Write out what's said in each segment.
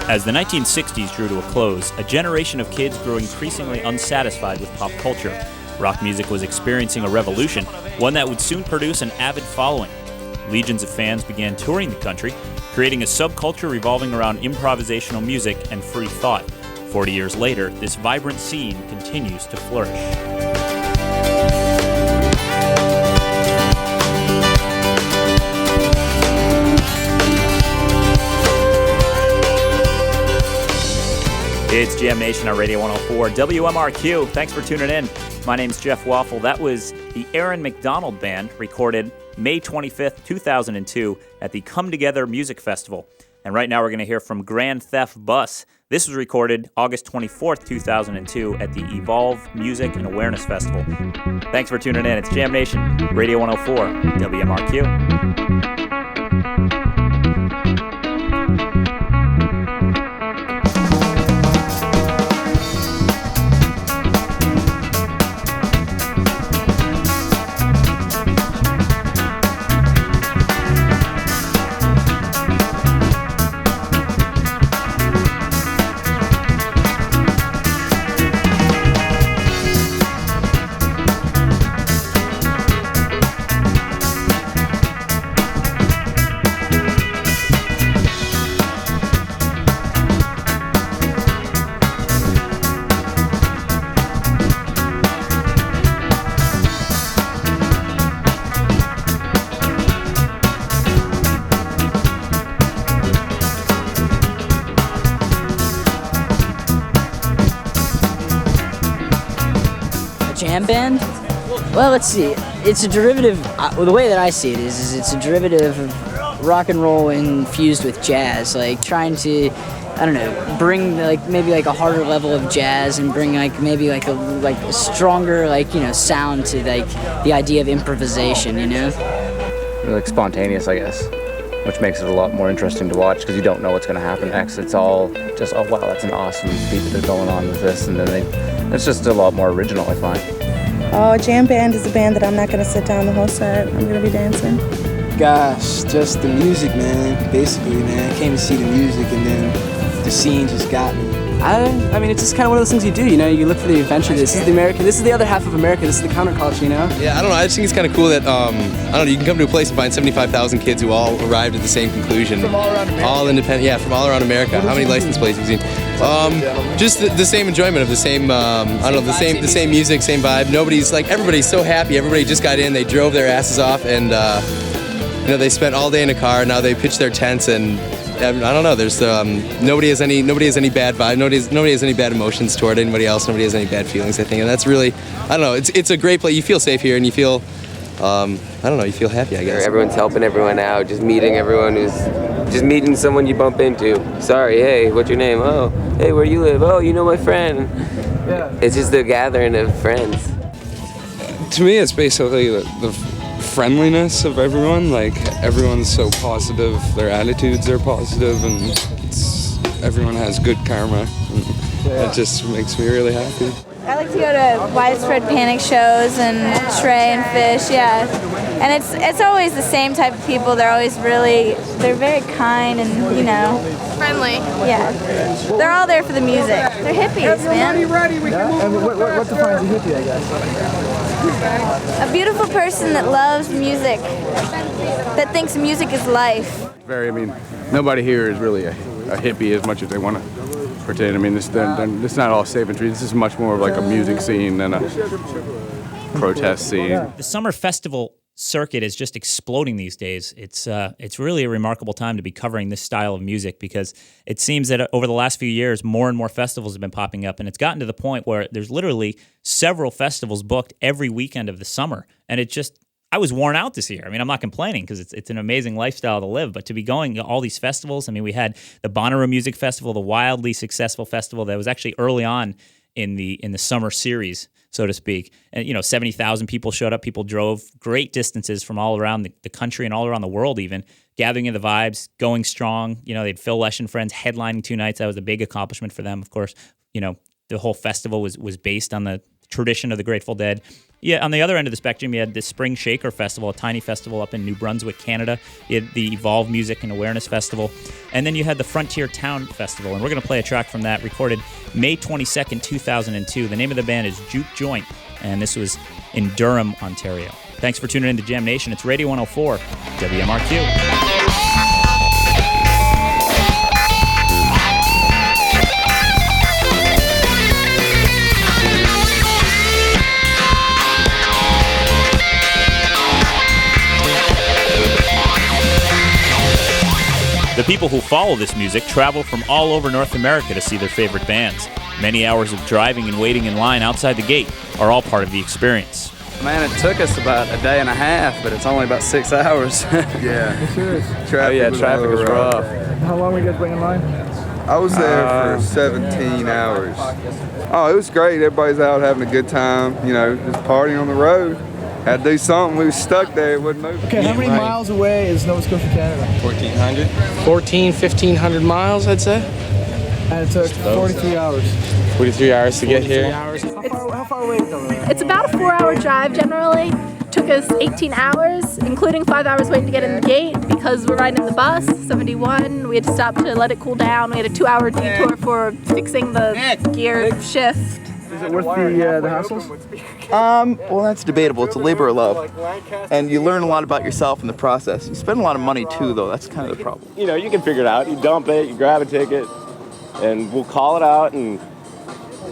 As the 1960s drew to a close, a generation of kids grew increasingly unsatisfied with pop culture. Rock music was experiencing a revolution, one that would soon produce an avid following. Legions of fans began touring the country, creating a subculture revolving around improvisational music and free thought. 40 years later, this vibrant scene continues to flourish. It's Jam Nation on Radio 104 WMRQ. Thanks for tuning in. My name's Jeff Waffle. That was the Aaron McDonald Band, recorded May 25th, 2002 at the Come Together Music Festival. And right now we're going to hear from Grand Theft Bus. This was recorded August 24th, 2002 at the Evolve Music and Awareness Festival. Thanks for tuning in. It's Jam Nation, Radio 104 WMRQ. Jam band? Well, let's see. It's a derivative. The way that I see it is it's a derivative of rock and roll infused with jazz. Like trying to, I don't know, bring maybe a harder level of jazz and bring maybe a stronger sound to the idea of improvisation. Like spontaneous, I guess, which makes it a lot more interesting to watch because you don't know what's going to happen next. It's all just, oh wow, that's an awesome beat that they're going on with this, and then it's just a lot more original, I find. Oh, a jam band is a band that I'm not going to sit down the whole set. I'm going to be dancing. Gosh, just the music, man. Basically, man. I came to see the music, and then the scene just got me. I mean, it's just kind of one of those things you do, you look for the adventure. This is the other half of America. This is the counterculture, Yeah, I don't know. I just think it's kind of cool that, you can come to a place and find 75,000 kids who all arrived at the same conclusion. From all around America? All independent, yeah, from all around America. How many license plates have you seen? Just the same enjoyment of the same, the same music, same vibe. Everybody's so happy. Everybody just got in. They drove their asses off, and, they spent all day in a car. Now they pitched their tents, and I don't know. There's nobody has any bad vibe. Nobody has any bad emotions toward anybody else. Nobody has any bad feelings, I think, and that's really, I don't know. It's a great place. You feel safe here, and you feel, you feel happy, I guess. Everyone's helping everyone out. Just meeting everyone just meeting someone you bump into. Sorry, hey, what's your name? Oh, hey, where you live? Oh, you know my friend. Yeah. It's just a gathering of friends. To me, it's basically the friendliness of everyone. Everyone's so positive, their attitudes are positive, and everyone has good karma. It just makes me really happy. I like to go to Widespread Panic shows and Trey and Fish, yeah. And it's always the same type of people. They're very kind and, friendly. Yeah. They're all there for the music. They're hippies, man. Yeah? And what defines a hippie, I guess? A beautiful person that loves music, that thinks music is life. Nobody here is really a hippie as much as they want to pretend. It's not all safe and tree. This is much more of a music scene than a protest scene. The summer festival circuit is just exploding these days. It's really a remarkable time to be covering this style of music because it seems that over the last few years, more and more festivals have been popping up, and it's gotten to the point where there's literally several festivals booked every weekend of the summer, and I was worn out this year. I'm not complaining because it's an amazing lifestyle to live, but to be going to all these festivals, we had the Bonnaroo Music Festival, the wildly successful festival that was actually early on in the summer series, so to speak. And, 70,000 people showed up. People drove great distances from all around the country and all around the world even, gathering in the vibes, going strong. They had Phil Lesh and Friends headlining 2 nights. That was a big accomplishment for them, of course. The whole festival was based on the tradition of the Grateful Dead. Yeah, on the other end of the spectrum, you had the Spring Shaker Festival, a tiny festival up in New Brunswick, Canada. You had the Evolve Music and Awareness Festival. And then you had the Frontier Town Festival. And we're going to play a track from that, recorded May 22nd, 2002. The name of the band is Juke Joint, and this was in Durham, Ontario. Thanks for tuning in to Jam Nation. It's Radio 104, WMRQ. The people who follow this music travel from all over North America to see their favorite bands. Many hours of driving and waiting in line outside the gate are all part of the experience. Man, it took us about a day and a half, but it's only about 6 hours. Yeah. It sure is. Traffic was rough. How long were you guys waiting in line? I was there for 17 hours. Oh, it was great. Everybody's out having a good time, you know, just partying on the road. Had to do something. We were stuck there. It wouldn't move. Okay, how many miles away is Nova Scotia, Canada? 1,400. 1,500 miles, I'd say. And it took 43 hours. 43 hours to get here. How far away is it? It's about a 4-hour drive generally. Took us 18 hours, including 5 hours waiting to get in the gate because we're riding in the bus, 71. We had to stop to let it cool down. We had a 2-hour detour for fixing the gear shift. Is it worth the hassles? Well, that's debatable. It's a labor of love. And you learn a lot about yourself in the process. You spend a lot of money too, though. That's kind of the problem. You know, you can figure it out. You dump it, you grab a ticket, and we'll call it out, and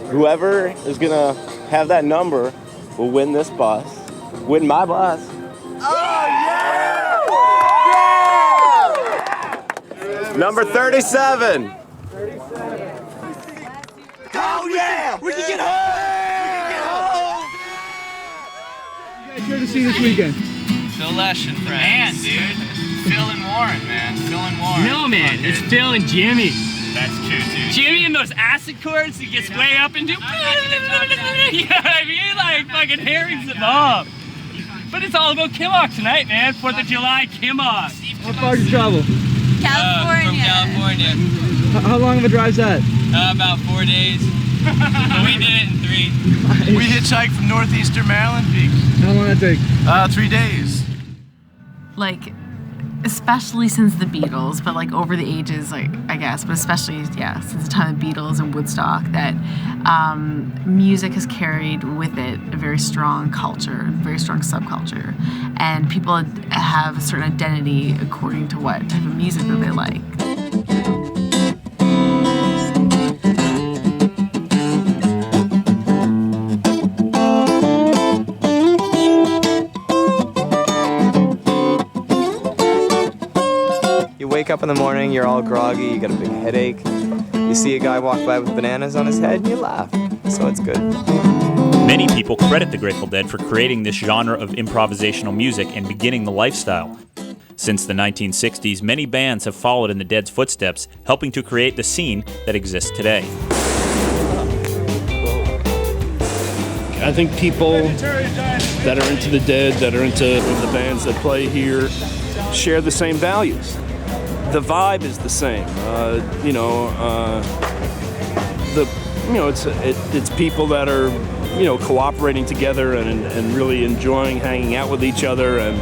whoever is going to have that number will win this bus. Win my bus. Oh, yeah! Number 37. Oh, yeah! We can get home! You guys here to see this weekend? Phil Lesh and friends. Man, dude. Phil and Warren, man. Phil and Warren. No, man. It's Phil and Jimmy. That's true, dude. Jimmy and those acid chords he gets way up into. You know what I mean? Like fucking Harry's the bomb. But it's all about Kimmock tonight, man. 4th of July, Kimmock. How far did you travel? California. From California. How long of a drive's that? About 4 days. But we did it in 3. We hitchhiked from northeastern Maryland. How long did that take? 3 days. Like, especially since the Beatles, but like over the ages, like I guess, but especially since the time of the Beatles and Woodstock, that music has carried with it a very strong culture, a very strong subculture, and people have a certain identity according to what type of music that they like. Wake up in the morning, you're all groggy, you got a big headache. You see a guy walk by with bananas on his head and you laugh. So it's good. Many people credit the Grateful Dead for creating this genre of improvisational music and beginning the lifestyle. Since the 1960s, many bands have followed in the Dead's footsteps, helping to create the scene that exists today. I think people that are into the Dead, that are into the bands that play here, share the same values. The vibe is the same. It's people that are, cooperating together and really enjoying hanging out with each other, and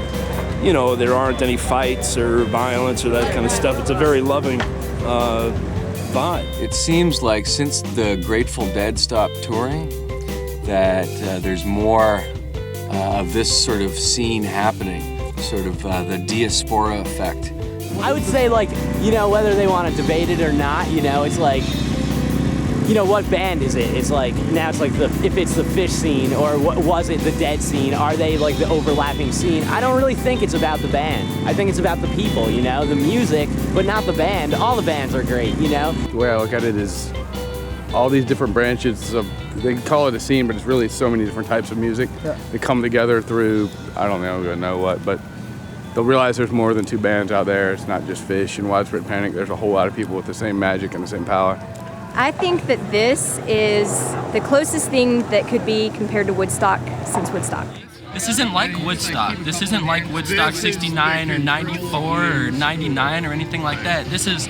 there aren't any fights or violence or that kind of stuff. It's a very loving vibe. It seems like since the Grateful Dead stopped touring, that there's more of this sort of scene happening, sort of the diaspora effect. I would say, whether they want to debate it or not, it's like, what band is it? It's like, now it's like if it's the Fish scene, or what was it the Dead scene? Are they like the overlapping scene? I don't really think it's about the band. I think it's about the people, the music, but not the band. All the bands are great, The way I look at it is all these different branches of, they call it a scene, but it's really so many different types of music that come together through, I don't know what, but they'll realize there's more than 2 bands out there. It's not just Fish and Widespread Panic. There's a whole lot of people with the same magic and the same power. I think that this is the closest thing that could be compared to Woodstock since Woodstock. This isn't like Woodstock. This isn't like Woodstock 69 or 94 or 99 or anything like that. This is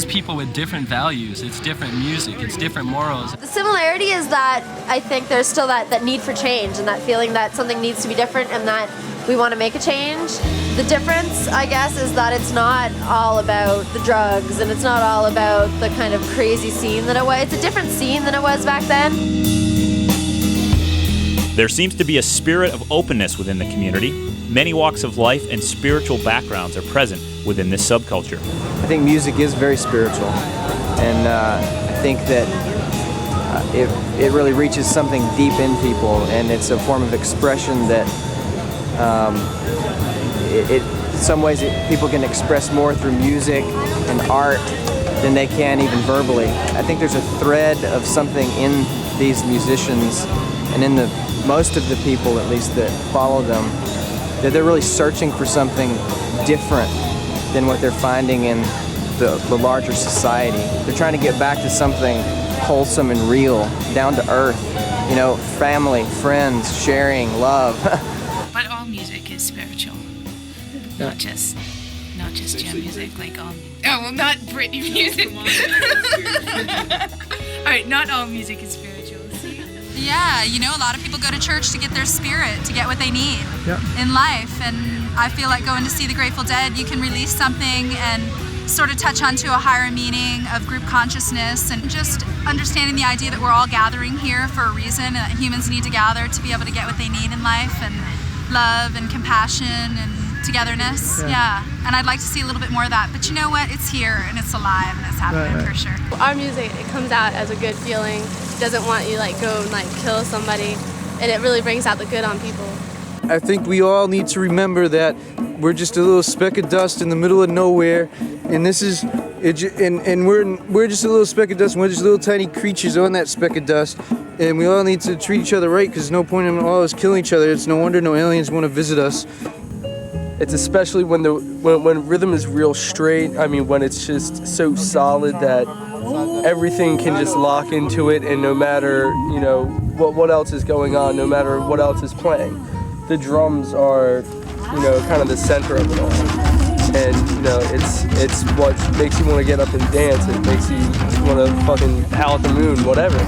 people with different values. It's different music. It's different morals. The similarity is that I think there's still that need for change and that feeling that something needs to be different and that we want to make a change. The difference, I guess, is that it's not all about the drugs and it's not all about the kind of crazy scene that it was. It's a different scene than it was back then. There seems to be a spirit of openness within the community. Many walks of life and spiritual backgrounds are present within this subculture. I think music is very spiritual, and I think that it really reaches something deep in people, and it's a form of expression that in some ways people can express more through music and art than they can even verbally. I think there's a thread of something in these musicians and in most of the people, at least, that follow them, that they're really searching for something different than what they're finding in the larger society. They're trying to get back to something wholesome and real, down to earth, you know, family, friends, sharing, love. But all music is spiritual, not just jam music, like all. Oh well, not Britney music. All right, not all music is spiritual. Yeah, you know, a lot of people go to church to get their spirit, to get what they need in life. And I feel like going to see the Grateful Dead, you can release something and sort of touch onto a higher meaning of group consciousness and just understanding the idea that we're all gathering here for a reason and that humans need to gather to be able to get what they need in life, and love and compassion and togetherness. Yeah. And I'd like to see a little bit more of that. But you know what? It's here and it's alive and it's happening for sure. Our music, it comes out as a good feeling. It doesn't want you like go and like kill somebody, and it really brings out the good on people. I think we all need to remember that we're just a little speck of dust in the middle of nowhere, and this is and we're just a little speck of dust, and we're just little tiny creatures on that speck of dust, and we all need to treat each other right, because there's no point in all of us killing each other. It's no wonder no aliens want to visit us. It's especially when rhythm is real straight. I mean, when it's just so solid that everything can just lock into it, and no matter, you know, what else is going on, no matter what else is playing, the drums are, you know, kind of the center of it all. And, you know, it's what makes you want to get up and dance. It makes you want to fucking howl at the moon, whatever.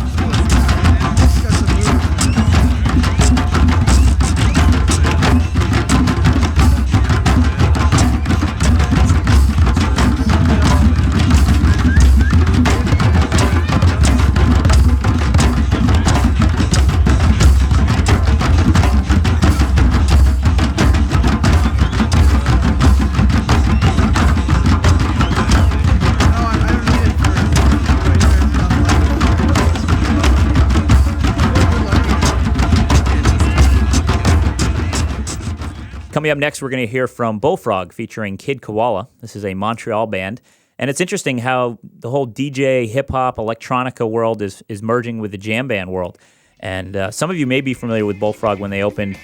Coming up next, we're going to hear from Bullfrog featuring Kid Koala. This is a Montreal band. And it's interesting how the whole DJ, hip-hop, electronica world is merging with the jam band world. And some of you may be familiar with Bullfrog when they opened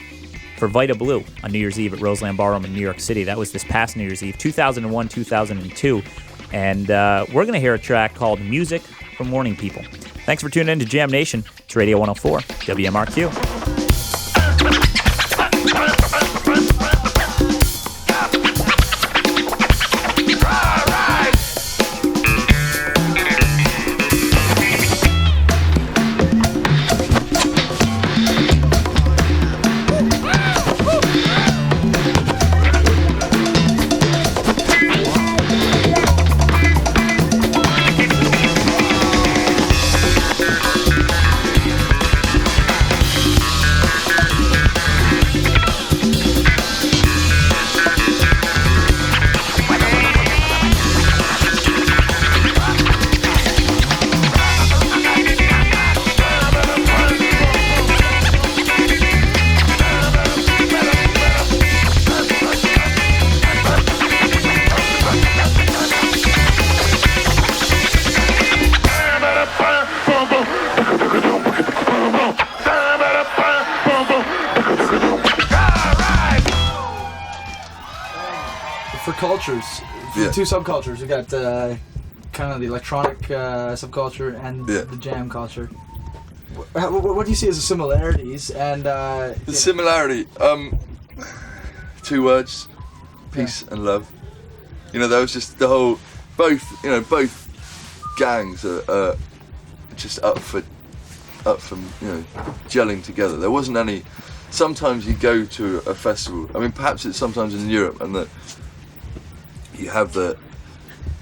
for Vita Blue on New Year's Eve at Roseland Ballroom in New York City. That was this past New Year's Eve, 2001, 2002. And we're going to hear a track called Music for Morning People. Thanks for tuning in to Jam Nation. It's Radio 104, WMRQ. Cultures, two subcultures. We got kind of the electronic subculture and the jam culture. what do you see as the similarities and the similarity? 2 words: peace and love. You know, that was just the whole. Both gangs are just up for gelling together. There wasn't any. Sometimes you go to a festival. I mean, perhaps it's sometimes in Europe, and that you have the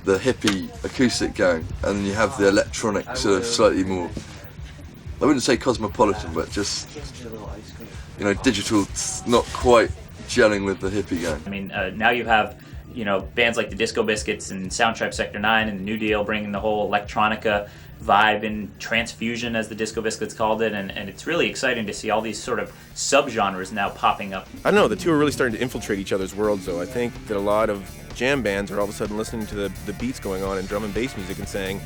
hippie acoustic gang, and then you have the electronic sort of slightly more. I wouldn't say cosmopolitan, but just digital, not quite gelling with the hippie gang. I mean, now you have bands like the Disco Biscuits and Soundtribe Sector 9 and the New Deal bringing the whole electronica vibe and transfusion, as the Disco Biscuits called it, and it's really exciting to see all these sort of subgenres now popping up. I don't know, the two are really starting to infiltrate each other's worlds, though. I think that a lot of jam bands are all of a sudden listening to the beats going on in drum and bass music and saying,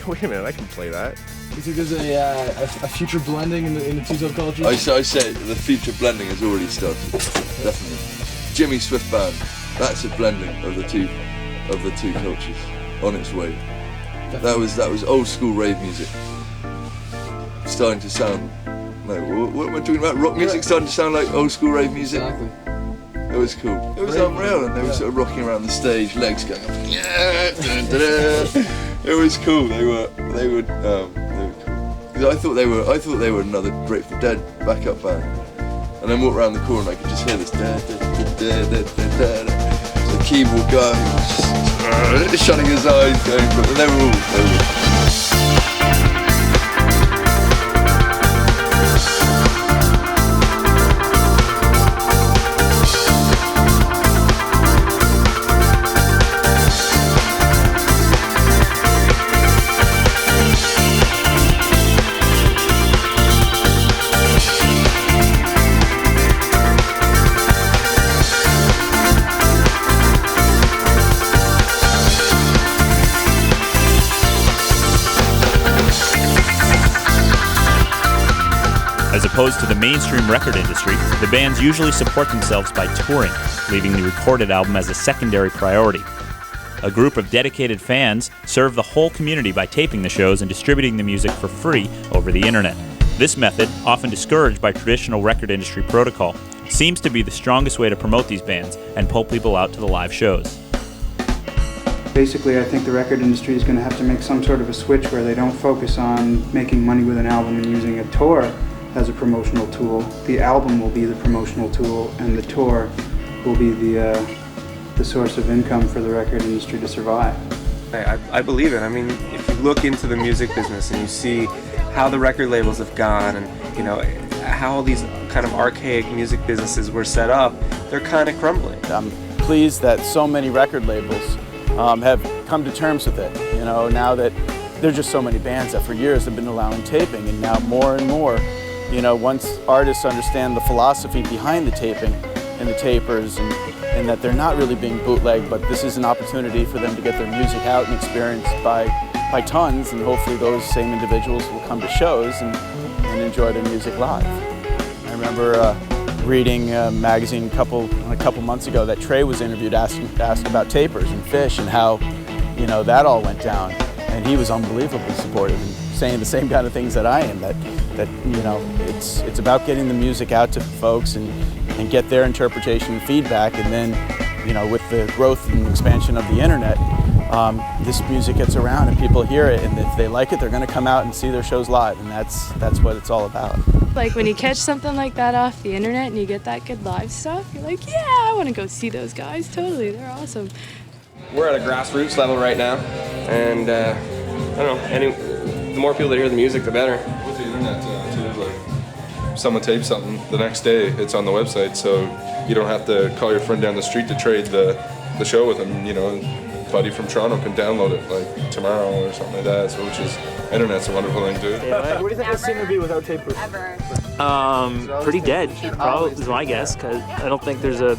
wait a minute, I can play that. Do you think there's a future blending in the two subcultures? I say the future blending has already started, definitely. Jimmy Swift Band. That's a blending of the two cultures on its way. That was old school rave music starting to sound like what am I talking about? Rock music starting to sound like old school rave music. Exactly. It was cool. It was unreal, and they were sort of rocking around the stage, legs going up. Yeah, it was cool. They were cool. Because I thought they were another Grateful Dead backup band, and then walked around the corner and I could just hear this. The keyboard guy was just shutting his eyes, and they were all. As opposed to the mainstream record industry, the bands usually support themselves by touring, leaving the recorded album as a secondary priority. A group of dedicated fans serve the whole community by taping the shows and distributing the music for free over the internet. This method, often discouraged by traditional record industry protocol, seems to be the strongest way to promote these bands and pull people out to the live shows. Basically, I think the record industry is going to have to make some sort of a switch where they don't focus on making money with an album and using a tour as a promotional tool. The album will be the promotional tool, and the tour will be the source of income for the record industry to survive. I believe it. I mean, if you look into the music business and you see how the record labels have gone, and how all these kind of archaic music businesses were set up, they're kind of crumbling. I'm pleased that so many record labels have come to terms with it. Now that there are just so many bands that for years have been allowing taping, and now more and more, once artists understand the philosophy behind the taping and the tapers, and that they're not really being bootlegged, but this is an opportunity for them to get their music out and experienced by tons, and hopefully those same individuals will come to shows and enjoy their music live. I remember reading a magazine a couple months ago that Trey was interviewed, asked about tapers and Fish and how that all went down, and he was unbelievably supportive and saying the same kind of things that I am, that it's about getting the music out to folks and get their interpretation and feedback, and then with the growth and expansion of the internet, this music gets around and people hear it, and if they like it, they're going to come out and see their shows live, and that's what it's all about. Like when you catch something like that off the internet and you get that good live stuff, you're like, yeah, I want to go see those guys. Totally, they're awesome. We're at a grassroots level right now, and I don't know, the more people that hear the music, the better. With the internet, too, like someone tapes something, the next day it's on the website, so you don't have to call your friend down the street to trade the show with them. Buddy from Toronto can download it like tomorrow or something like that. So, internet's a wonderful thing too. What do you think the scene would be without tapers? Pretty dead, probably is my guess, because I don't think there's a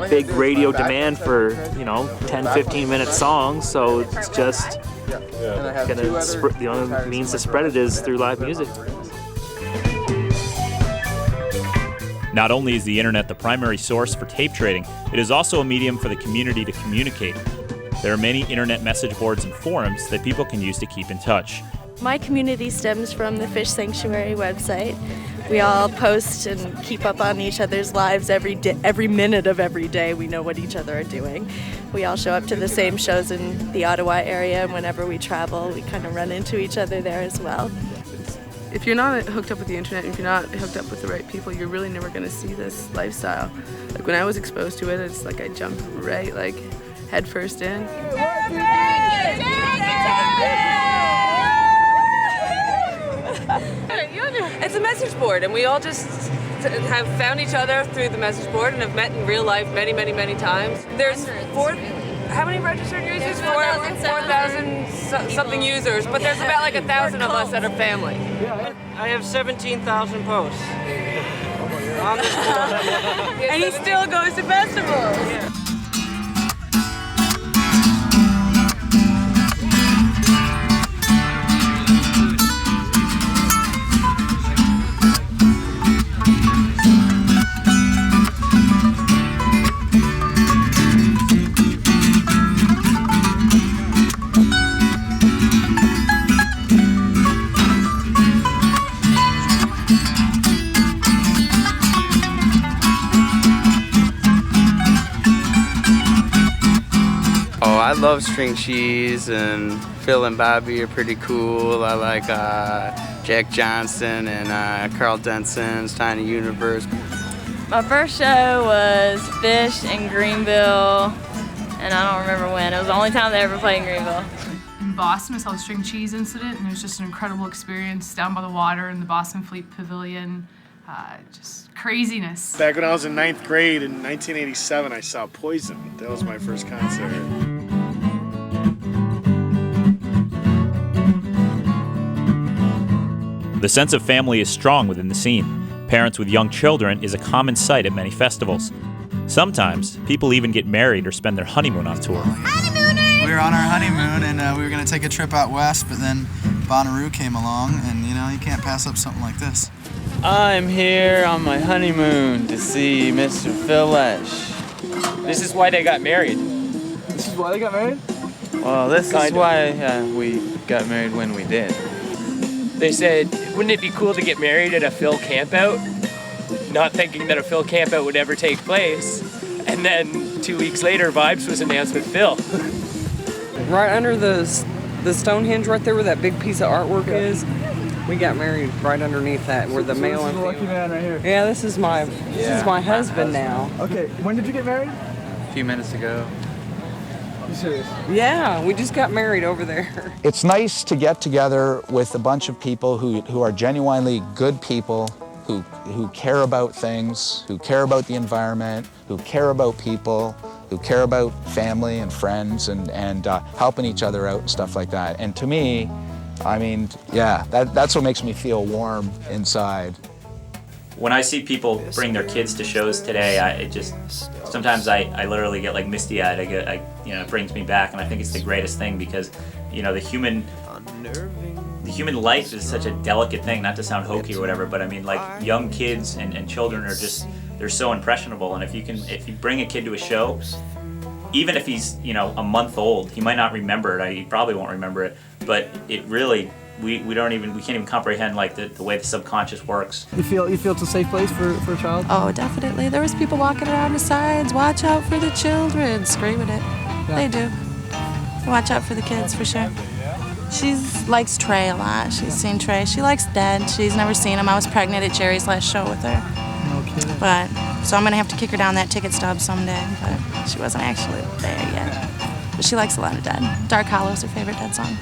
big radio demand for 10-15 minute songs. So it's just the only means to spread it is through live music. Not only is the internet the primary source for tape trading, it is also a medium for the community to communicate. There are many internet message boards and forums that people can use to keep in touch. My community stems from the Fish Sanctuary website. We all post and keep up on each other's lives every minute of every day. We know what each other are doing. We all show up to the same shows in the Ottawa area, and whenever we travel, we kind of run into each other there as well. If you're not hooked up with the internet, if you're not hooked up with the right people, you're really never going to see this lifestyle. Like when I was exposed to it, it's like I jumped right like head first in. It's a message board, and we all just have found each other through the message board and have met in real life many, many, many times. There's how many registered users? 4,000 something users, but there's about like 1,000 of us that are family. I have 17,000 posts on this board. And he still goes to festivals. I love String Cheese, and Phil and Bobby are pretty cool. I like Jack Johnson and Carl Denson's Tiny Universe. My first show was Fish in Greenville, and I don't remember when. It was the only time they ever played in Greenville. In Boston, I saw the String Cheese incident, and it was just an incredible experience down by the water in the Boston Fleet Pavilion. Just craziness. Back when I was in 9th grade in 1987, I saw Poison. That was my first concert. The sense of family is strong within the scene. Parents with young children is a common sight at many festivals. Sometimes, people even get married or spend their honeymoon on tour. We were on our honeymoon, and we were going to take a trip out west, but then Bonnaroo came along, and you can't pass up something like this. I'm here on my honeymoon to see Mr. Phil Lesh. This is why they got married. This is why they got married? Well, this is why we got married when we did. They said, wouldn't it be cool to get married at a Phil campout? Not thinking that a Phil campout would ever take place. And then 2 weeks later, Vibes was announced with Phil. Right under the Stonehenge right there where that big piece of artwork is, we got married right underneath that where the male and lucky man right here. Yeah, this is my husband now. Okay, when did you get married? A few minutes ago. You serious? Yeah, we just got married over there. It's nice to get together with a bunch of people who are genuinely good people, who care about things, who care about the environment, who care about people, who care about family and friends and helping each other out and stuff like that. And to me, I mean, yeah, that's what makes me feel warm inside. When I see people bring their kids to shows today, sometimes I literally get like misty-eyed. It brings me back, and I think it's the greatest thing because, the human life is such a delicate thing. Not to sound hokey or whatever, but I mean, like young kids and children are they're so impressionable. And if you bring a kid to a show, even if he's a month old, he might not remember it. He probably won't remember it, but it really. We can't even comprehend like the way the subconscious works. You feel it's a safe place for a child? Oh, definitely. There was people walking around the sides. Watch out for the children, screaming it. Yeah. They do. Watch out for the kids for sure. She likes Trey a lot. She's seen Trey. She likes Dead. She's never seen him. I was pregnant at Jerry's last show with her. No kidding. So I'm gonna have to kick her down that ticket stub someday. But she wasn't actually there yet. But she likes a lot of Dead. Dark Hollow's her favorite Dead song.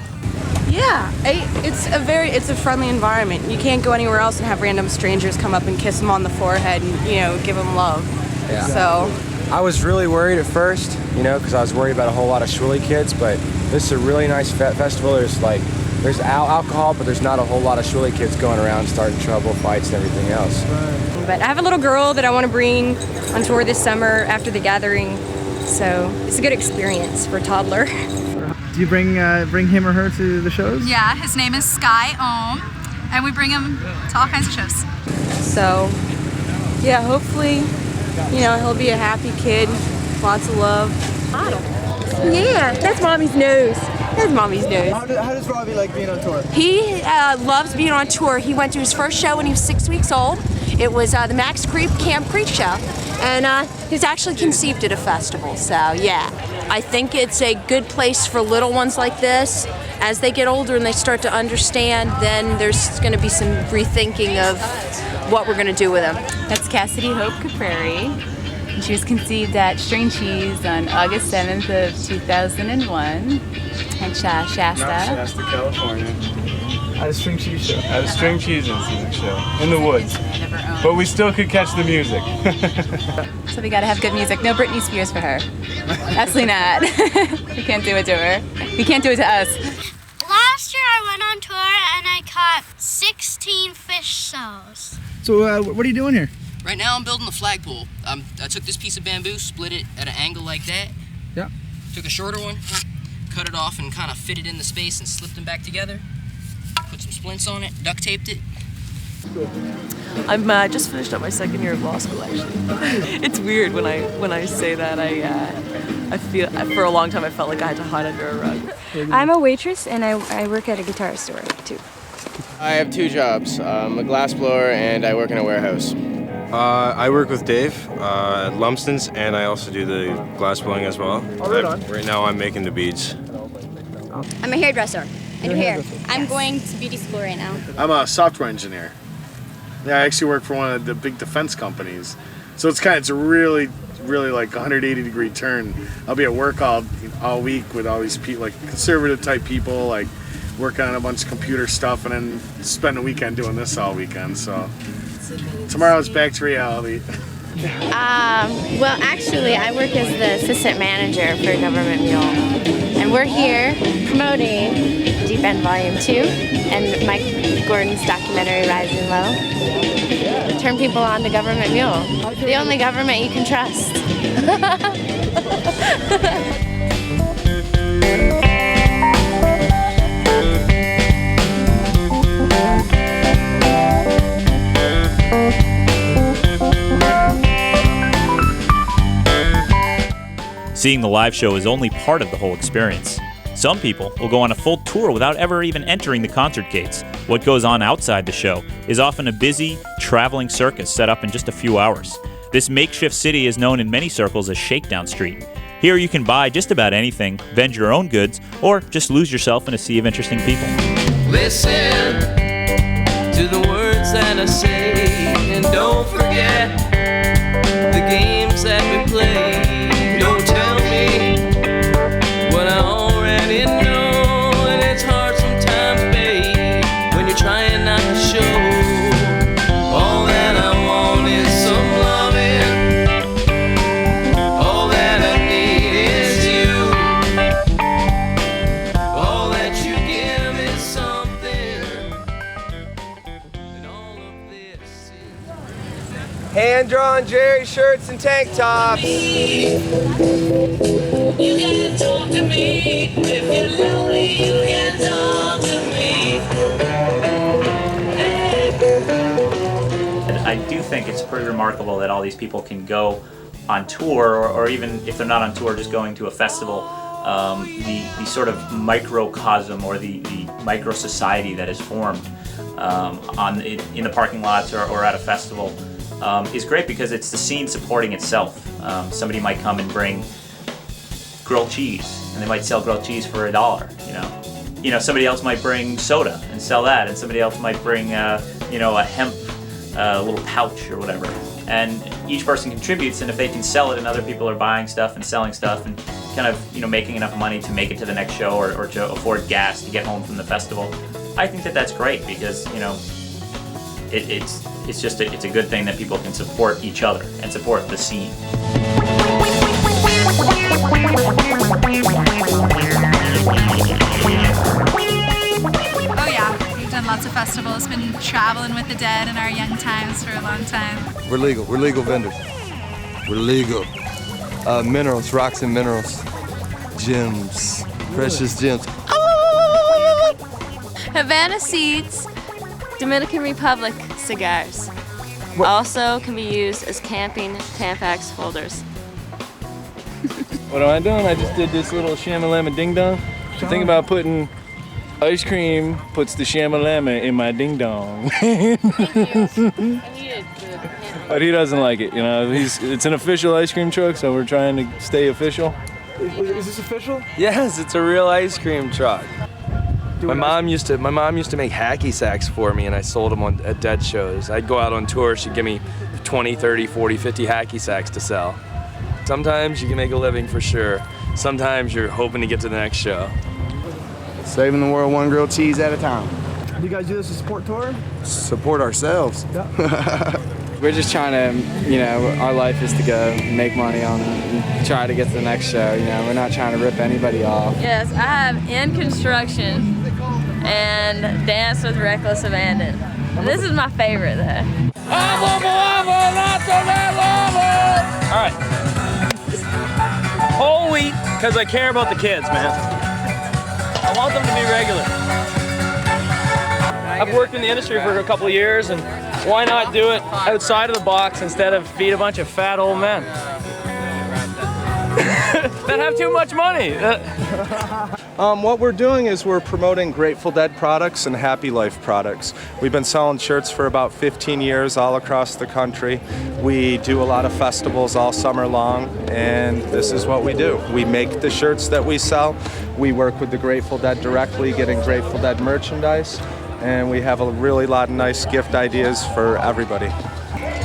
Yeah, it's a friendly environment. You can't go anywhere else and have random strangers come up and kiss them on the forehead and give them love. Yeah. So I was really worried at first, because I was worried about a whole lot of Schwilly kids, but this is a really nice festival. There's alcohol, but there's not a whole lot of Schwilly kids going around starting trouble, fights, and everything else. But I have a little girl that I want to bring on tour this summer after the gathering, so it's a good experience for a toddler. Do you bring him or her to the shows? Yeah, his name is Sky Ohm, and we bring him to all kinds of shows. So, yeah, hopefully, he'll be a happy kid, lots of love. Yeah, that's Mommy's nose. His mommy's nose. How does Robbie like being on tour? He loves being on tour. He went to his first show when he was 6 weeks old. It was the Max Creep Camp Creek show. And he's actually conceived at a festival, so yeah. I think it's a good place for little ones like this. As they get older and they start to understand, then there's going to be some rethinking of what we're going to do with them. That's Cassidy Hope Caprari. She was conceived at String Cheese on August 7th of 2001 in Shasta, California. At a String Cheese show. At a String Cheese Incident show in the woods. But we still could catch the music. So we gotta have good music. No Britney Spears for her. Absolutely not. We can't do it to her. We can't do it to us. Last year I went on tour and I caught 16 fish cells. So what are you doing here? Right now I'm building the flagpole. I took this piece of bamboo, split it at an angle like that. Yeah. Took a shorter one, cut it off and kind of fit it in the space and slipped them back together. Put some splints on it, duct taped it. I'm just finished up my second year of law school, actually. It's weird when I say that. I feel for a long time I felt like I had to hide under a rug. I'm a waitress and I work at a guitar store too. I have two jobs. I'm a glassblower and I work in a warehouse. I work with Dave at Lumsden's, and I also do the glass blowing as well. Right now I'm making the beads. I'm a hairdresser. I do hair. I'm going to beauty school right now. I'm a software engineer. Yeah, I actually work for one of the big defense companies. So it's a really like 180-degree turn. I'll be at work all week with all these people, like conservative type people, like working on a bunch of computer stuff, and then spend the weekend doing this all weekend. So tomorrow's back to reality. Well, actually, I work as the assistant manager for Government Mule, and we're here promoting Deep End Volume 2 and Mike Gordon's documentary Rising Low. Turn people on to Government Mule, the only government you can trust. Seeing the live show is only part of the whole experience. Some people will go on a full tour without ever even entering the concert gates. What goes on outside the show is often a busy, traveling circus set up in just a few hours. This makeshift city is known in many circles as Shakedown Street. Here you can buy just about anything, vend your own goods, or just lose yourself in a sea of interesting people. Listen to the words that I say, and don't forget the games that we play. Don't tell me what I already know, and it's hard sometimes, babe, when you're trying not to show. All that I want is some loving. All that I need is you. All that you give is something. And all of this is Hand-drawn Jerry shirts and tank tops. You can talk to me. If you're lonely, you can talk to me. And I do think it's pretty remarkable that all these people can go on tour, or even if they're not on tour, just going to a festival. The sort of microcosm or the micro society that is formed in the parking lots or at a festival is great, because it's the scene supporting itself. Somebody might come and bring grilled cheese, and they might sell grilled cheese for $1. You know, somebody else might bring soda and sell that, and somebody else might bring a hemp little pouch or whatever. And each person contributes, and if they can sell it, and other people are buying stuff and selling stuff, and kind of making enough money to make it to the next show or to afford gas to get home from the festival, I think that that's great, because it's a good thing that people can support each other and support the scene. Oh yeah, we've done lots of festivals, been traveling with the Dead in our young times for a long time. We're legal vendors. We're legal. Minerals, rocks and minerals. Gems, precious gems. Havana Seeds, Dominican Republic cigars. Also can be used as camping Tampax holders. What am I doing? I just did this little shamalama ding dong. Think about putting ice cream puts the shamalama in my ding dong. But he doesn't like it, you know. It's an official ice cream truck, so we're trying to stay official. Is this official? Yes, it's a real ice cream truck. My mom used to make hacky sacks for me, and I sold them at dead shows. I'd go out on tour, she'd give me 20, 30, 40, 50 hacky sacks to sell. Sometimes you can make a living for sure. Sometimes you're hoping to get to the next show. Saving the world one grilled cheese at a time. Do you guys do this to support tour? Support ourselves. Yeah. We're just trying to, you know, our life is to go make money on it and try to get to the next show, you know. We're not trying to rip anybody off. Yes, I have In Construction and Dance with Reckless Abandon. This is my favorite though. All right. Whole wheat, because I care about the kids, man. I want them to be regular. I've worked in the industry for a couple of years, and why not do it outside of the box instead of feed a bunch of fat old men that have too much money? What we're doing is we're promoting Grateful Dead products and Happy Life products. We've been selling shirts for about 15 years all across the country. We do a lot of festivals all summer long, and this is what we do. We make the shirts that we sell. We work with the Grateful Dead directly, getting Grateful Dead merchandise, and we have a really lot of nice gift ideas for everybody.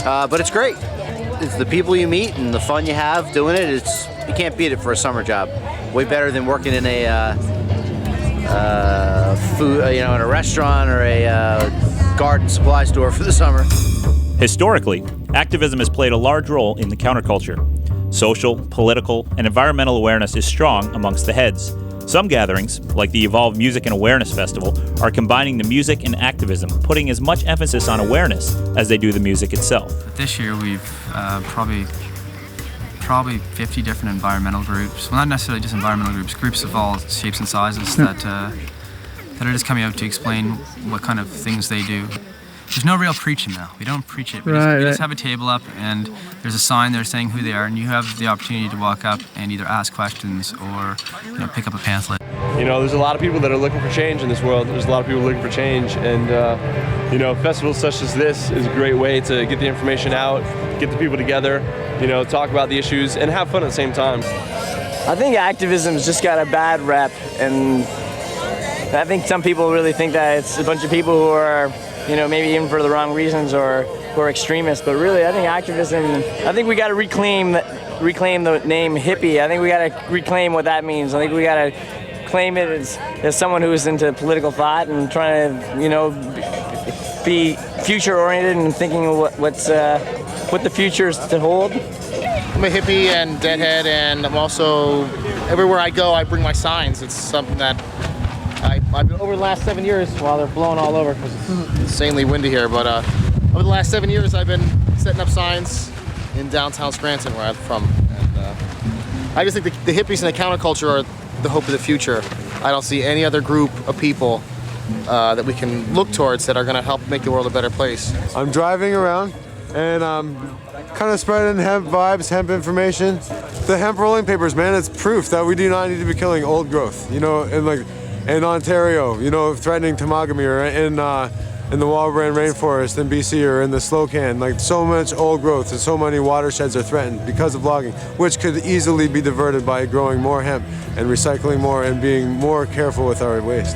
But it's great. It's the people you meet and the fun you have doing it. You can't beat it for a summer job. Way better than working in a in a restaurant or a garden supply store for the summer. Historically, activism has played a large role in the counterculture. Social, political, and environmental awareness is strong amongst the heads. Some gatherings, like the Evolve Music and Awareness Festival, are combining the music and activism, putting as much emphasis on awareness as they do the music itself. This year we've probably 50 different environmental groups. Well, not necessarily just environmental groups, groups of all shapes and sizes that are just coming out to explain what kind of things they do. There's no real preaching now. We don't preach it. We just have a table up and there's a sign there saying who they are, and you have the opportunity to walk up and either ask questions or pick up a pamphlet. You know, there's a lot of people that are looking for change in this world. There's a lot of people looking for change, and festivals such as this is a great way to get the information out, get the people together, talk about the issues, and have fun at the same time. I think activism's just got a bad rep, and I think some people really think that it's a bunch of people who are maybe even for the wrong reasons or who are extremists, but really I think we got to reclaim the name hippie. I think we got to reclaim what that means. I think we got to claim it as someone who is into political thought and trying to, be future oriented and thinking of what the future is to hold. I'm a hippie and deadhead, and I'm also, everywhere I go I bring my signs. It's something that I've been over the last 7 years, while they're blowing all over because it's insanely windy here, but over the last 7 years I've been setting up signs in downtown Scranton, where I'm from. And I just think the hippies and the counterculture are the hope of the future. I don't see any other group of people that we can look towards that are going to help make the world a better place. I'm driving around and I'm kind of spreading hemp vibes, hemp information. The hemp rolling papers, man, it's proof that we do not need to be killing old growth. In Ontario, threatening Temagami, or in the Walbran rainforest in BC, or in the Slocan, so much old growth and so many watersheds are threatened because of logging, which could easily be diverted by growing more hemp and recycling more and being more careful with our waste.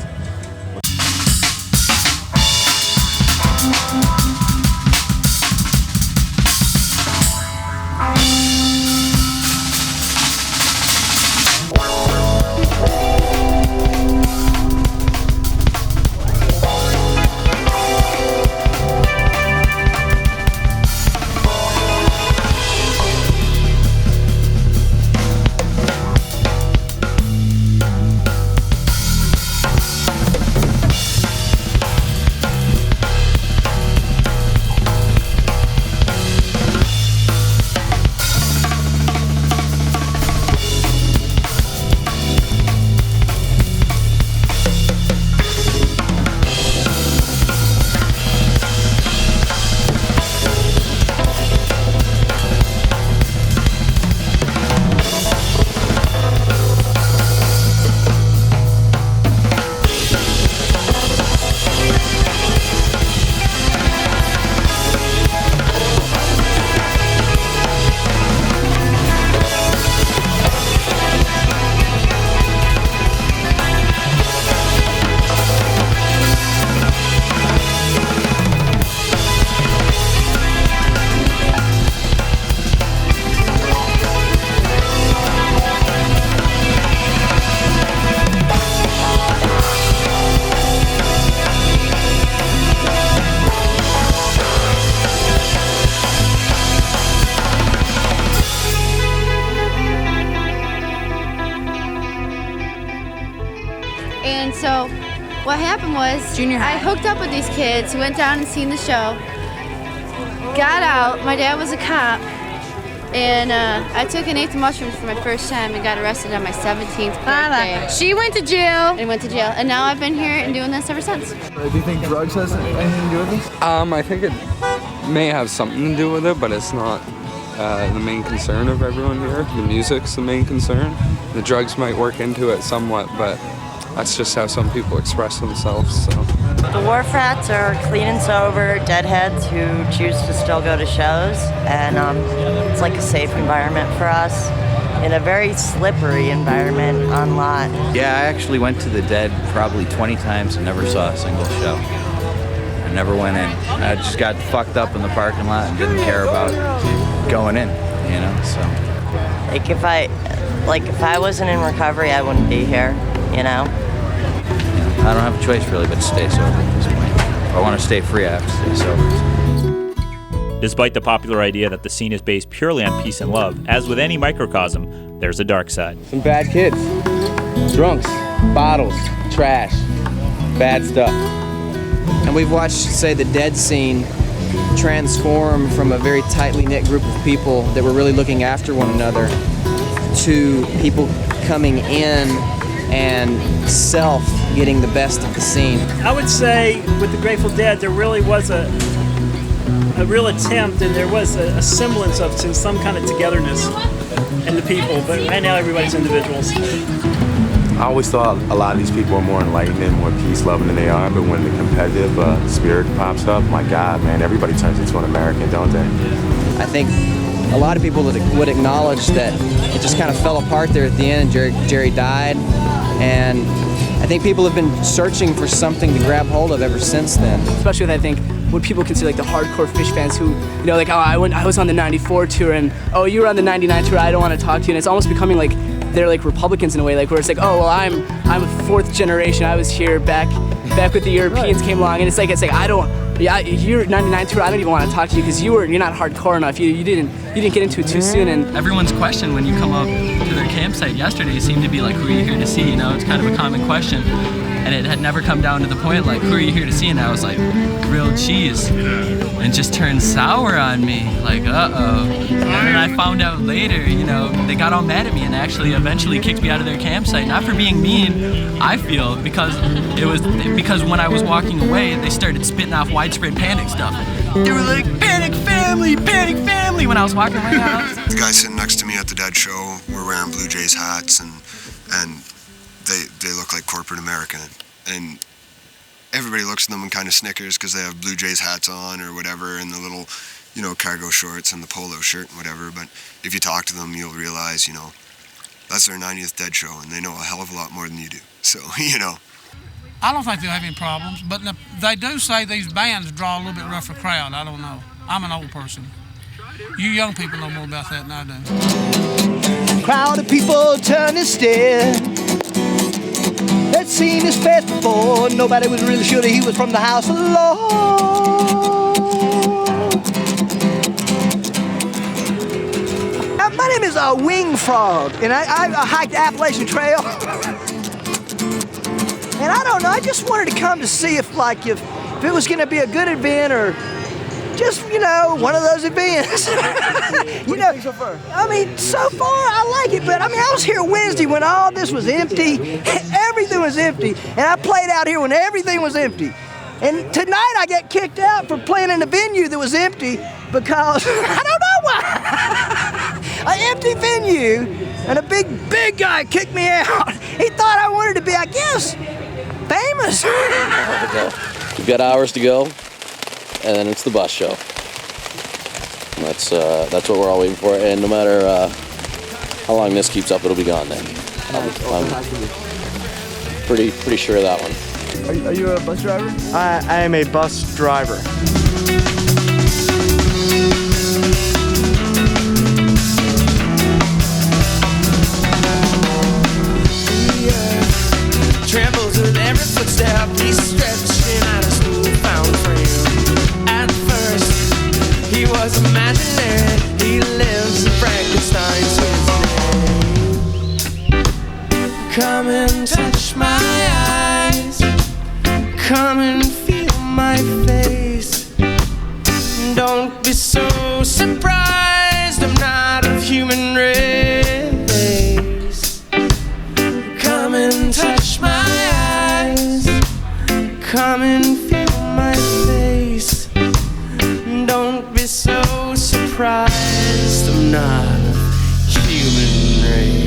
And so what happened was I hooked up with these kids who went down and seen the show, got out. My dad was a cop, and I took an eighth of mushrooms for my first time and got arrested on my 17th birthday. She went to jail. And went to jail. And now I've been here and doing this ever since. Do you think drugs has anything to do with this? I think it may have something to do with it, but it's not the main concern of everyone here. The music's the main concern. The drugs might work into it somewhat, but that's just how some people express themselves. So. The wharf rats are clean and sober deadheads who choose to still go to shows, and it's like a safe environment for us in a very slippery environment on lot. Yeah, I actually went to the Dead probably 20 times and never saw a single show. I never went in. I just got fucked up in the parking lot and didn't care about going in, you know, so. Like if I wasn't in recovery, I wouldn't be here, you know? I don't have a choice really but to stay sober at this point. If I want to stay free, I have to stay sober. Despite the popular idea that the scene is based purely on peace and love, as with any microcosm, there's a dark side. Some bad kids, drunks, bottles, trash, bad stuff. And we've watched, say, the Dead scene transform from a very tightly knit group of people that were really looking after one another to people coming in and getting the best of the scene. I would say with the Grateful Dead, there really was a real attempt, and there was a semblance of some kind of togetherness in the people, but right now everybody's individuals. I always thought a lot of these people are more enlightened and more peace-loving than they are, but when the competitive spirit pops up, my God, man, everybody turns into an American, don't they? I think a lot of people would acknowledge that it just kind of fell apart there at the end and Jerry died, and I think people have been searching for something to grab hold of ever since then. Especially with, I think, what people consider like the hardcore Fish fans who, you know, like, oh, I was on the 94 tour, and oh, you were on the 99 tour, I don't want to talk to you, and it's almost becoming like they're like Republicans in a way, like where it's like, oh, well, I'm a fourth generation, I was here back with the Europeans came along, and it's like you're 99 tour, I don't even want to talk to you because you're not hardcore enough, you didn't get into it too soon. And everyone's question when you come up to their campsite yesterday seemed to be like, who are you here to see? You know, it's kind of a common question, and it had never come down to the point like, who are you here to see? And I was like, grilled cheese, and just turned sour on me, like, uh-oh. And then I found out later, you know, they got all mad at me and actually eventually kicked me out of their campsite, not for being mean, I feel, because when I was walking away, they started spitting off widespread panic stuff. They were like, panic family, when I was walking around the house. The guys sitting next to me at the Dead show were wearing Blue Jays hats, and they look like corporate America, and everybody looks at them and kind of snickers because they have Blue Jays hats on or whatever, and the little, you know, cargo shorts and the polo shirt and whatever. But if you talk to them, you'll realize, you know, that's their 90th Dead show, and they know a hell of a lot more than you do. So, you know. I don't think they'll have any problems, but they do say these bands draw a little bit rougher crowd. I don't know. I'm an old person. You young people know more about that than I do. Crowd of people turn to stare. They'd seen his face before. Nobody was really sure that he was from the house of the Lord. My name is Wingfrog, and I hiked the Appalachian Trail. And I don't know, I just wanted to come to see if it was going to be a good event or just, you know, one of those events. You know, so far? I mean, so far I like it, but I mean, I was here Wednesday when all this was empty. Everything was empty. And I played out here when everything was empty. And tonight I got kicked out for playing in a venue that was empty because, I don't know why. An empty venue, and a big guy kicked me out. He thought I wanted to be, I guess, famous. We've got hours to go, and then it's the bus show. That's what we're all waiting for, and no matter how long this keeps up, it'll be gone then. I'm pretty sure of that one. Are you a bus driver? I am a bus driver. Trembles with every footstep, he's stretching out a smooth found frame. At first, he was imaginary, he lives in Frankenstein's name. Come and touch my eyes. Come and feel my face. Don't be so surprised, I'm not of human race. Come and touch my eyes. Come and feel my face. Don't be so surprised, I'm not of human race.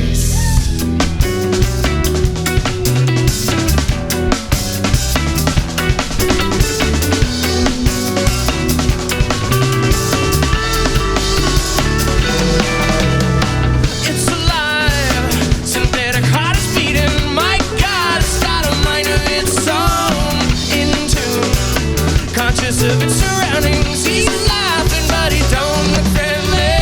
Of its surroundings, he's laughing, but he don't look friendly.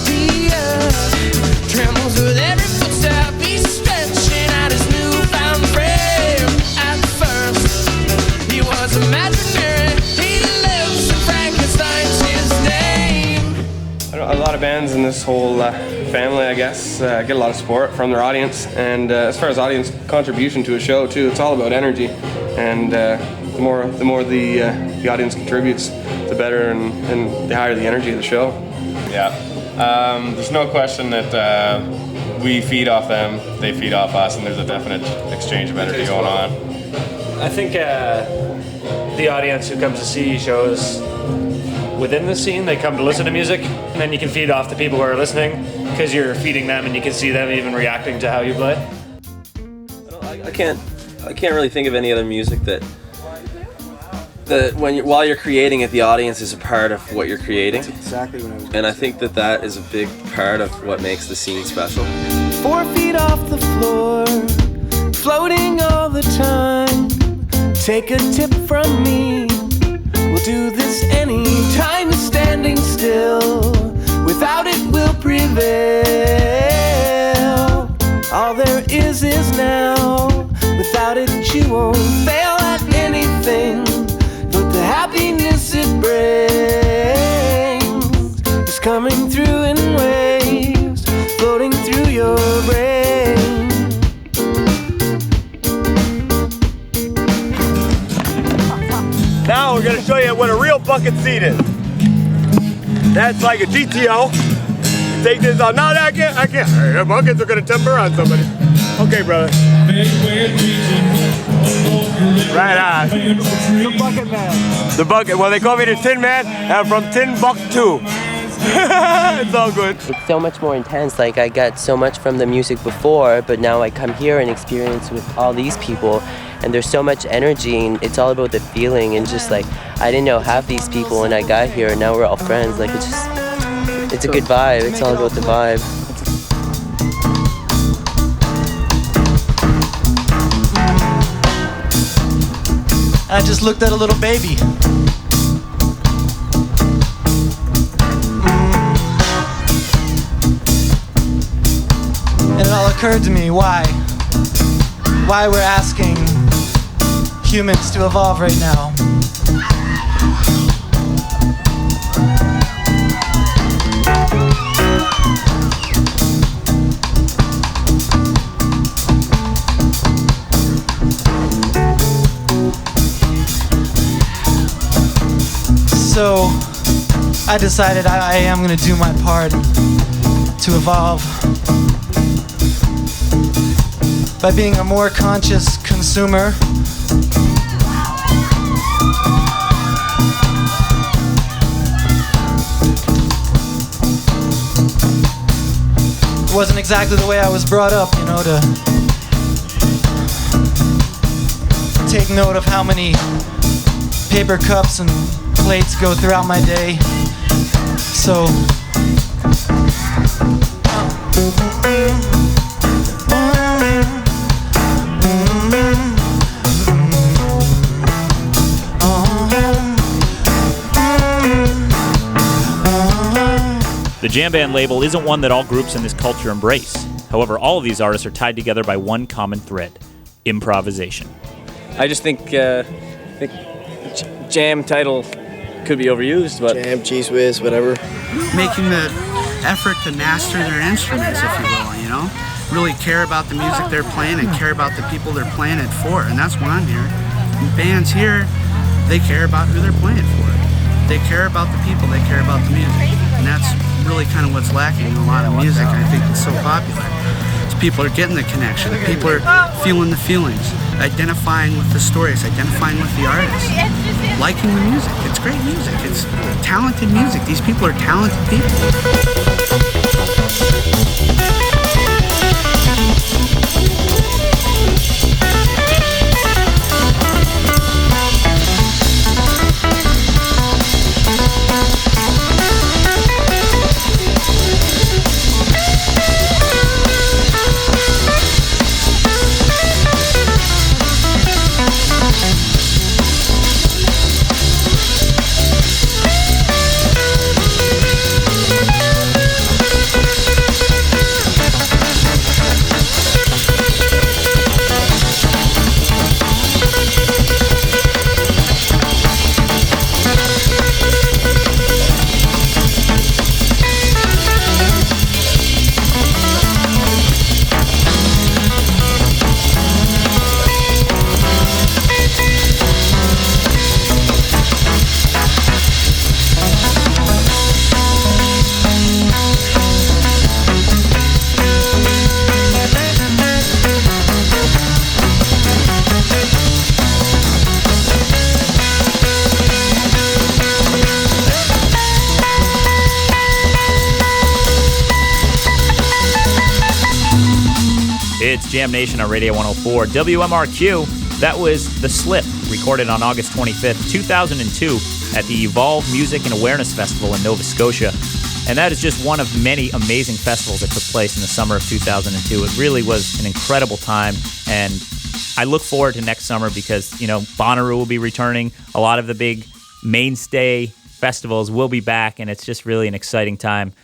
The earth trembles with every footstep. He's stretching out his newfound frame. At first, he was imaginary. He lives in Frankenstein's his name. A lot of bands in this whole family, I guess, get a lot of support from their audience. And as far as audience contribution to a show, too, it's all about energy. And the more the audience contributes, the better and the higher the energy of the show. Yeah. There's no question that we feed off them, they feed off us, and there's a definite exchange of energy going on. I think the audience who comes to see shows within the scene, they come to listen to music, and then you can feed off the people who are listening because you're feeding them and you can see them even reacting to how you play. I can't really think of any other music that while you're creating it, the audience is a part of what you're creating. That's exactly what I was. And I think that is a big part of what makes the scene special. 4 feet off the floor, floating all the time. Take a tip from me. We'll do this any time. Standing still, without it we'll prevail. All there is now. Without it you won't fail at anything. But the happiness it brings is coming through in waves, floating through your brain. Now we're gonna show you what a real bucket seat is. That's like a GTO. Take this out. No, I can't. The buckets are gonna temper on somebody. Okay, brother. Right on. The bucket man. The bucket. Well, they call me the Tin Man. I'm from Timbuktu. It's all good. It's so much more intense. Like, I got so much from the music before, but now I come here and experience with all these people, and there's so much energy, and it's all about the feeling, and just like, I didn't know half these people, and I got here, and now we're all friends. Like, it's a good vibe. It's all about the vibe. I just looked at a little baby. And it all occurred to me why we're asking humans to evolve right now. So I decided I am going to do my part to evolve by being a more conscious consumer. It wasn't exactly the way I was brought up, you know, to take note of how many paper cups and plates go throughout my day. So The jam band label isn't one that all groups in this culture embrace. However, all of these artists are tied together by one common thread: improvisation. I just think jam title could be overused, but jam, cheese whiz, whatever. Making the effort to master their instruments, if you will, you know? Really care about the music they're playing and care about the people they're playing it for, and that's what I'm hearing. Bands here, they care about who they're playing for. They care about the people, they care about the music. And that's really kind of what's lacking in a lot of music. I think it's so popular. It's people are getting the connection. People are feeling the feelings, identifying with the stories, identifying with the artists, liking the music. It's great music. It's talented music. These people are talented people. It's Jam Nation on Radio 104. WMRQ, that was The Slip, recorded on August 25th, 2002 at the Evolve Music and Awareness Festival in Nova Scotia. And that is just one of many amazing festivals that took place in the summer of 2002. It really was an incredible time, and I look forward to next summer because, you know, Bonnaroo will be returning. A lot of the big mainstay festivals will be back, and it's just really an exciting time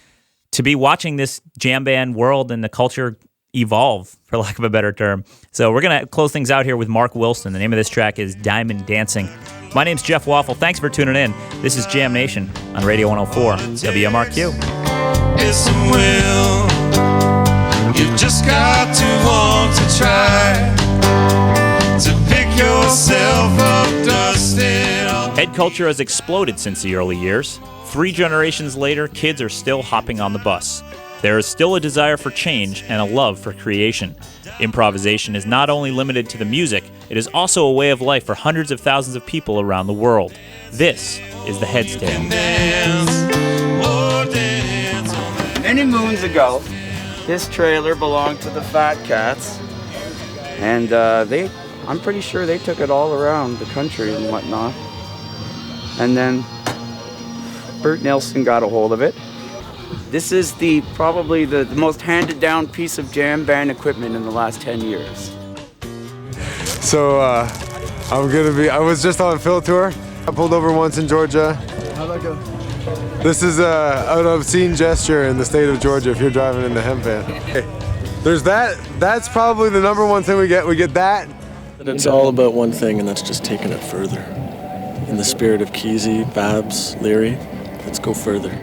to be watching this jam band world and the culture evolve, for lack of a better term. So we're going to close things out here with Mark Wilson. The name of this track is Diamond Dancing. My name's Jeff Waffle. Thanks for tuning in. This is Jam Nation on Radio 104, WMRQ. Is some will. You just got to want to try to pick yourself up, dusted off. Head culture has exploded since the early years. 3 generations later, kids are still hopping on the bus. There is still a desire for change and a love for creation. Improvisation is not only limited to the music, it is also a way of life for hundreds of thousands of people around the world. This is the Headstand. Many moons ago, this trailer belonged to the Fat Cats, and I'm pretty sure they took it all around the country and whatnot. And then Bert Nelson got a hold of it. This is probably the most handed down piece of jam band equipment in the last 10 years. So I was just on field tour. I pulled over once in Georgia. How'd that go? This is an obscene gesture in the state of Georgia if you're driving in the hemp van. There's that. That's probably the number one thing we get. We get that. It's all about one thing, and that's just taking it further. In the spirit of Kesey, Babs, Leary, let's go further.